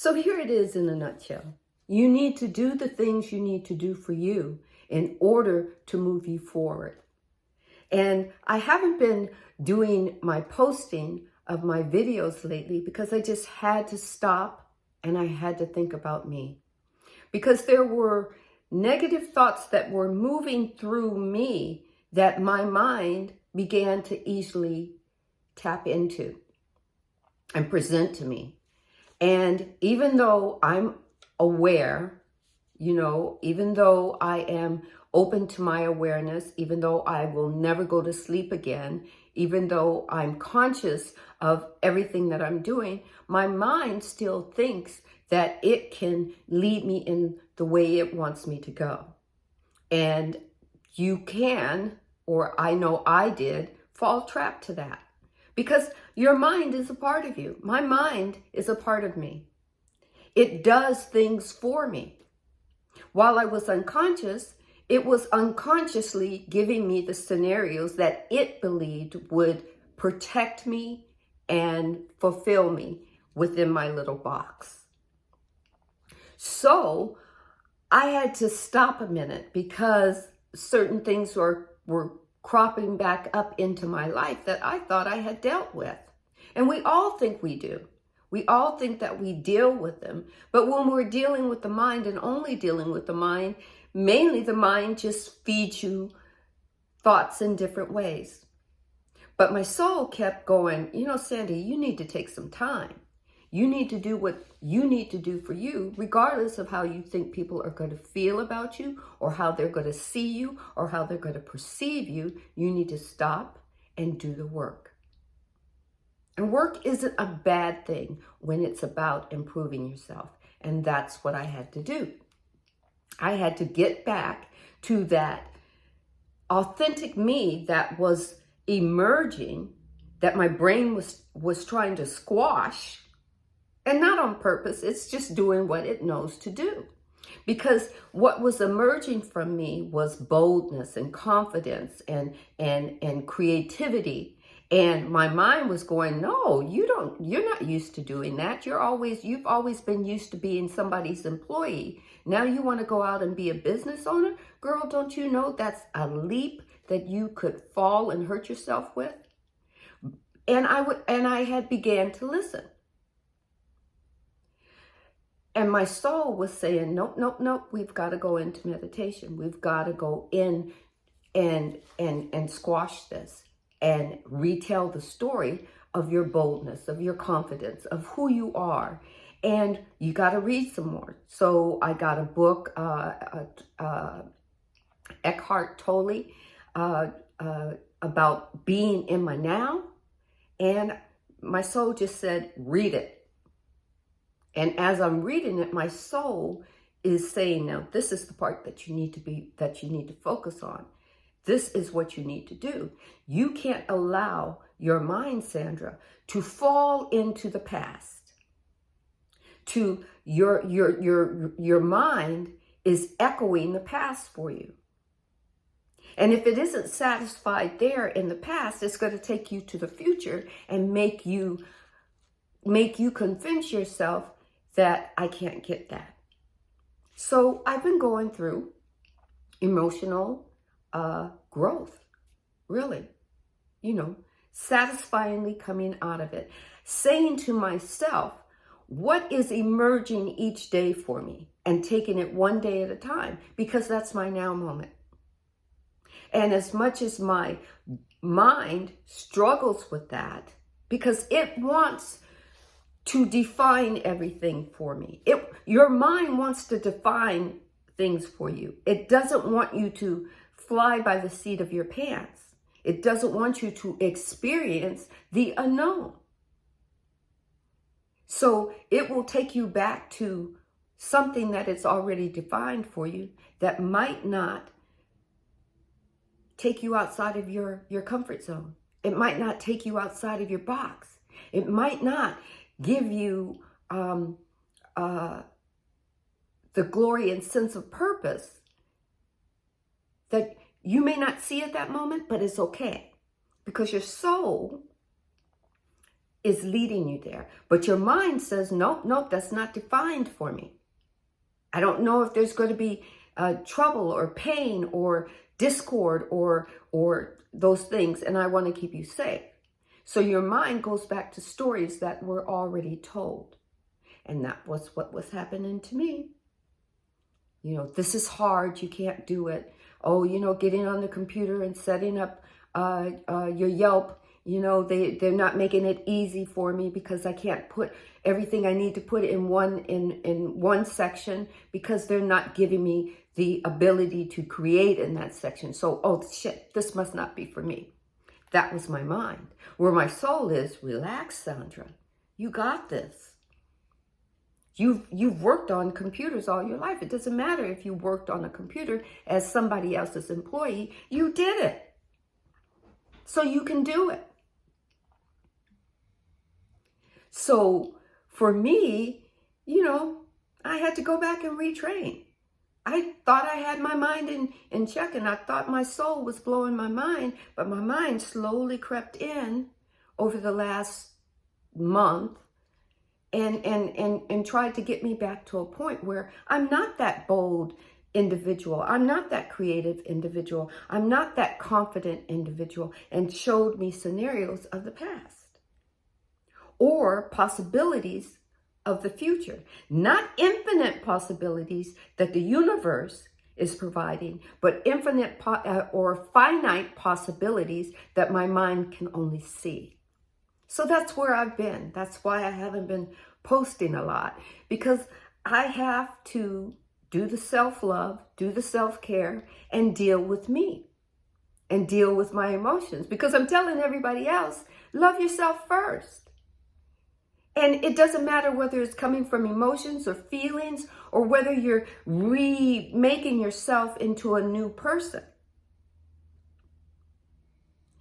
So here it is in a nutshell. You need to do the things you need to do for you in order to move you forward. And I haven't been doing my posting of my videos lately because I just had to stop and I had to think about me. Because there were negative thoughts that were moving through me that my mind began to easily tap into and present to me. And even though I'm aware, even though I am open to my awareness, even though I will never go to sleep again, even though I'm conscious of everything that I'm doing, my mind still thinks that it can lead me in the way it wants me to go. And you can, or I know I did, fall trapped to that. Because your mind is a part of you. My mind is a part of me. It does things for me. While I was unconscious, it was unconsciously giving me the scenarios that it believed would protect me and fulfill me within my little box. So I had to stop a minute because certain things were cropping back up into my life that I thought I had dealt with. And we all think we do. We all think that we deal with them. But when we're dealing with the mind and only dealing with the mind, mainly the mind just feeds you thoughts in different ways. But my soul kept going, Sandy, you need to take some time. You need to do what you need to do for you, regardless of how you think people are going to feel about you or how they're going to see you or how they're going to perceive you. You need to stop and do the work. And work isn't a bad thing when it's about improving yourself. And that's what I had to do. I had to get back to that authentic me that was emerging, that my brain was trying to squash. And not on purpose, it's just doing what it knows to do. Because what was emerging from me was boldness and confidence and creativity. And my mind was going, no, you're not used to doing that. You've always been used to being somebody's employee. Now you want to go out and be a business owner? Girl, don't you know that's a leap that you could fall and hurt yourself with? And I had began to listen. And my soul was saying, nope, we've got to go into meditation. We've got to go in and squash this and retell the story of your boldness, of your confidence, of who you are. And you got to read some more. So I got a book, Eckhart Tolle, about being in my now. And my soul just said, read it. And as I'm reading it, my soul is saying, now, this is the part that you need to focus on. This is what you need to do. You can't allow your mind, Sandra, to fall into the past. To your mind is echoing the past for you. And if it isn't satisfied there in the past, it's going to take you to the future and make you convince yourself that I can't get that. So I've been going through emotional growth, really, satisfyingly coming out of it, saying to myself, what is emerging each day for me, and taking it one day at a time, because that's my now moment. And as much as my mind struggles with that, because it wants to define everything for me. Your mind wants to define things for you. It doesn't want you to fly by the seat of your pants. It doesn't want you to experience the unknown. So it will take you back to something that it's already defined for you that might not take you outside of your comfort zone. It might not take you outside of your box. It might not give you the glory and sense of purpose that you may not see at that moment, but it's okay. Because your soul is leading you there. But your mind says, nope, nope, that's not defined for me. I don't know if there's going to be trouble or pain or discord or those things, and I want to keep you safe. So your mind goes back to stories that were already told. And that was what was happening to me. You know, this is hard, you can't do it. Oh, you know, getting on the computer and setting up your Yelp, you know, they're not making it easy for me because I can't put everything I need to put in one section because they're not giving me the ability to create in that section. So, oh shit, this must not be for me. That was my mind. Where my soul is, relax, Sandra. You got this. You've worked on computers all your life. It doesn't matter if you worked on a computer as somebody else's employee. You did it. So you can do it. So for me, you know, I had to go back and retrain. I thought I had my mind in check, and I thought my soul was blowing my mind, but my mind slowly crept in over the last month and tried to get me back to a point where I'm not that bold individual. I'm not that creative individual. I'm not that confident individual, and showed me scenarios of the past or possibilities of the future, not infinite possibilities that the universe is providing, but infinite or finite possibilities that my mind can only see. So that's where I've been. That's why I haven't been posting a lot, because I have to do the self-love, do the self-care, and deal with me and deal with my emotions, because I'm telling everybody else, love yourself first. And it doesn't matter whether it's coming from emotions or feelings, or whether you're remaking yourself into a new person.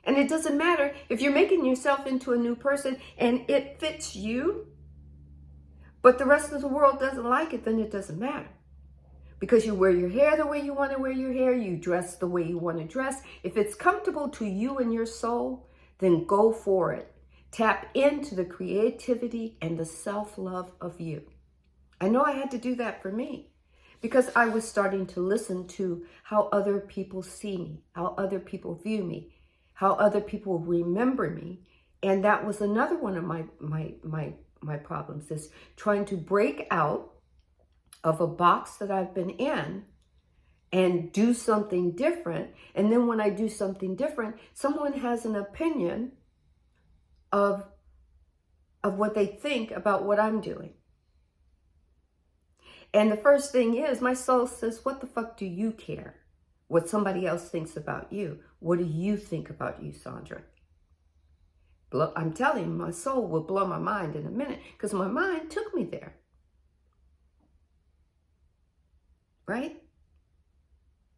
And it doesn't matter if you're making yourself into a new person and it fits you, but the rest of the world doesn't like it, then it doesn't matter. Because you wear your hair the way you want to wear your hair, you dress the way you want to dress. If it's comfortable to you and your soul, then go for it. Tap into the creativity and the self-love of you. I know I had to do that for me, because I was starting to listen to how other people see me, how other people view me, how other people remember me. And that was another one of my problems, is trying to break out of a box that I've been in and do something different. And then when I do something different, someone has an opinion of what they think about what I'm doing. And the first thing is, my soul says, what the fuck do you care what somebody else thinks about you? What do you think about you, Sandra? I'm telling you, my soul will blow my mind in a minute, because my mind took me there. Right?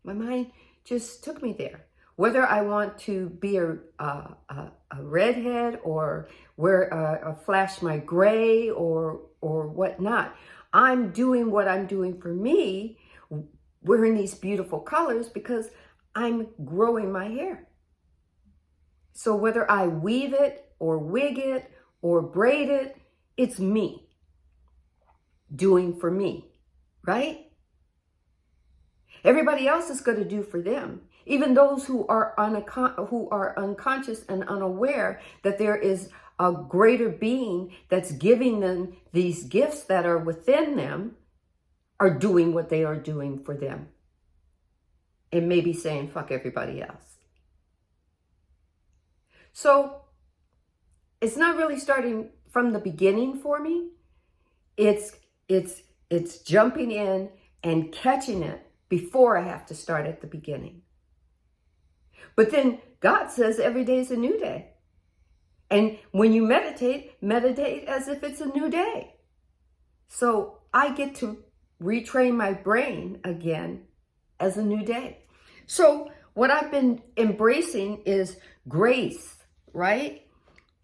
My mind just took me there. Whether I want to be a redhead or flash my gray or whatnot, I'm doing what I'm doing for me, wearing these beautiful colors, because I'm growing my hair. So whether I weave it or wig it or braid it, it's me doing for me, right? Everybody else is going to do for them. Even those who are unconscious and unaware that there is a greater being that's giving them these gifts that are within them, are doing what they are doing for them. And maybe saying, fuck everybody else. So it's not really starting from the beginning for me. It's jumping in and catching it before I have to start at the beginning. But then God says every day is a new day. And when you meditate as if it's a new day. So I get to retrain my brain again as a new day. So what I've been embracing is grace, right?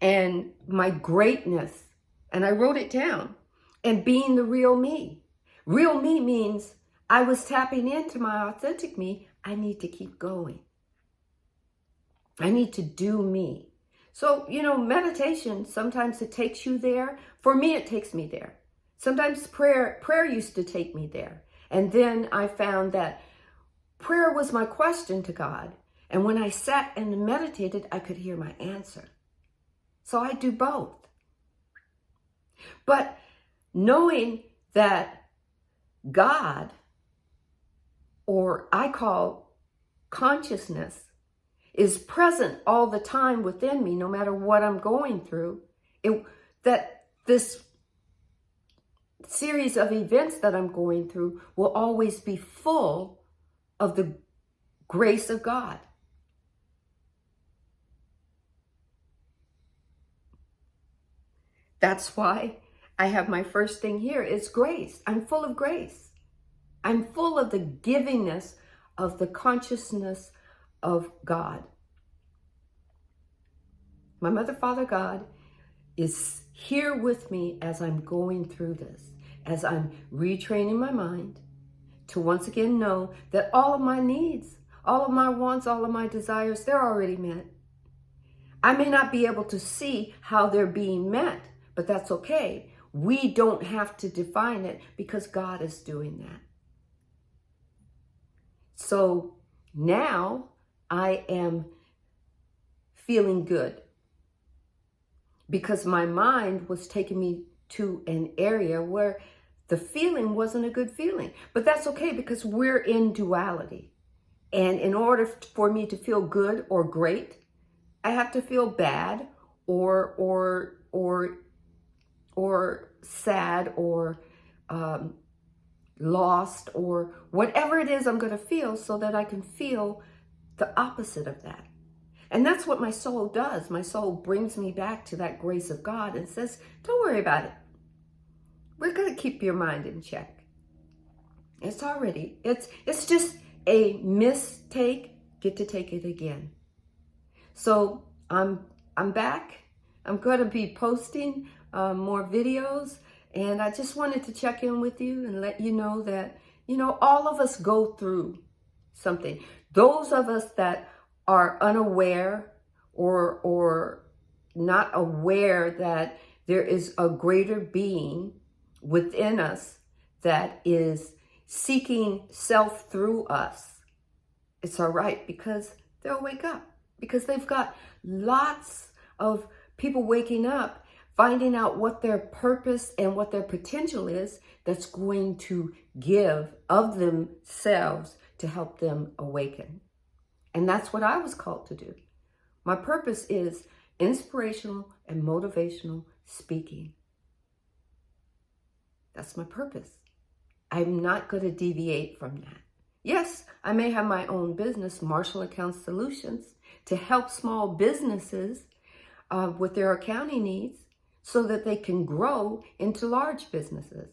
And my greatness. And I wrote it down. And being the real me. Real me means I was tapping into my authentic me. I need to keep going. I need to do me. So, meditation, sometimes it takes you there. For me, it takes me there. Sometimes prayer used to take me there. And then I found that prayer was my question to God. And when I sat and meditated, I could hear my answer. So I do both. But knowing that God, or I call consciousness, is present all the time within me, no matter what I'm going through, that this series of events that I'm going through will always be full of the grace of God. That's why I have my first thing here. It's grace. I'm full of grace. I'm full of the givingness of the consciousness of God. My Mother, Father, God is here with me as I'm going through this, as I'm retraining my mind to once again know that all of my needs, all of my wants, all of my desires, they're already met. I may not be able to see how they're being met, but that's okay. We don't have to define it because God is doing that. So now I am feeling good because my mind was taking me to an area where the feeling wasn't a good feeling. But that's okay because we're in duality. And in order for me to feel good or great, I have to feel bad or sad or lost or whatever it is I'm going to feel, so that I can feel the opposite of that. And that's what my soul does. My soul brings me back to that grace of God and says, don't worry about it. We're going to keep your mind in check. It's just a mistake. Get to take it again. So I'm back. I'm going to be posting more videos. And I just wanted to check in with you and let you know that, all of us go through something. Those of us that are unaware or not aware that there is a greater being within us that is seeking self through us, it's all right, because they'll wake up, because they've got lots of people waking up, finding out what their purpose and what their potential is, that's going to give of themselves to help them awaken. And that's what I was called to do. My purpose is inspirational and motivational speaking. That's my purpose. I'm not going to deviate from that. Yes, I may have my own business, Marshall Account Solutions, to help small businesses with their accounting needs so that they can grow into large businesses.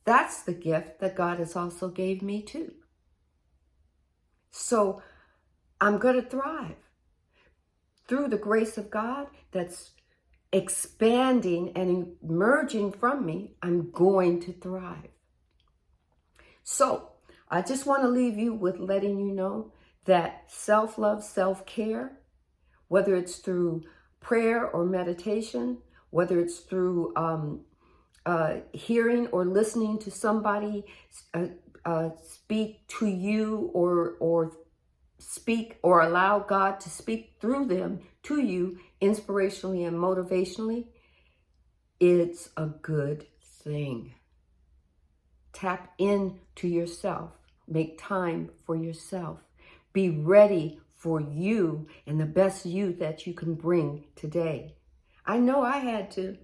That's the gift that God has also gave me too. So I'm going to thrive through the grace of God that's expanding and emerging from me. I'm going to thrive. So I just want to leave you with letting you know that self-love, self-care, whether it's through prayer or meditation, whether it's through hearing or listening to somebody speak to you or speak or allow God to speak through them to you inspirationally and motivationally, it's a good thing. Tap into yourself. Make time for yourself. Be ready for you and the best you that you can bring today. I know I had to.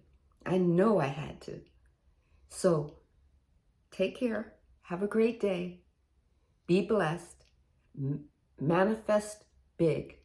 So take care. Have a great day. Be blessed. Manifest big.